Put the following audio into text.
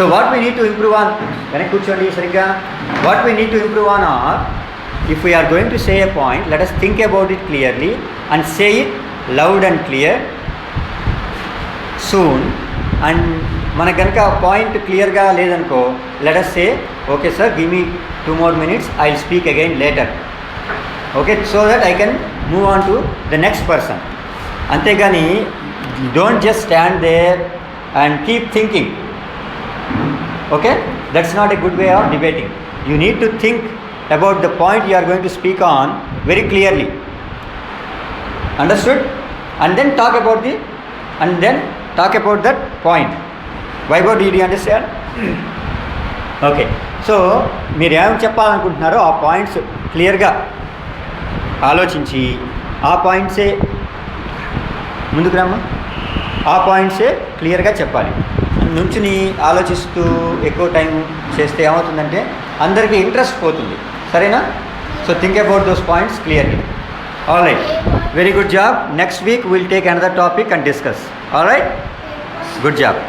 So what we need to improve on, వెనక్కి కూర్చోండి సరిగ్గా. What we need to improve on are, if we are going to say a point, let us think about it clearly and say it loud and clear soon. And మనకు కనుక point క్లియర్గా లేదనుకో, let us say okay sir, give me 2 more minutes, I will speak again later. Okay, so that I can move on to the next person. అంతేగాని don't just stand there and keep thinking. Okay, that's not a good way of debating. You need to think about the point you are going to speak on very clearly. Understood? And then talk about that point. Vaibhav, did you understand? ఓకే, సో మీరు ఏం చెప్పాలనుకుంటున్నారో ఆ points క్లియర్గా ఆలోచించి ఆ పాయింట్సే ముందుకు రమ్మా, ఆ పాయింట్సే క్లియర్గా చెప్పాలి. నుంచుని ఆలోచిస్తూ ఎక్కువ టైం చేస్తే ఏమవుతుందంటే అందరికీ ఇంట్రెస్ట్ పోతుంది. సరేనా? So think about those points clearly. All right, very good job. Next week will take another topic and discuss. All right, good job.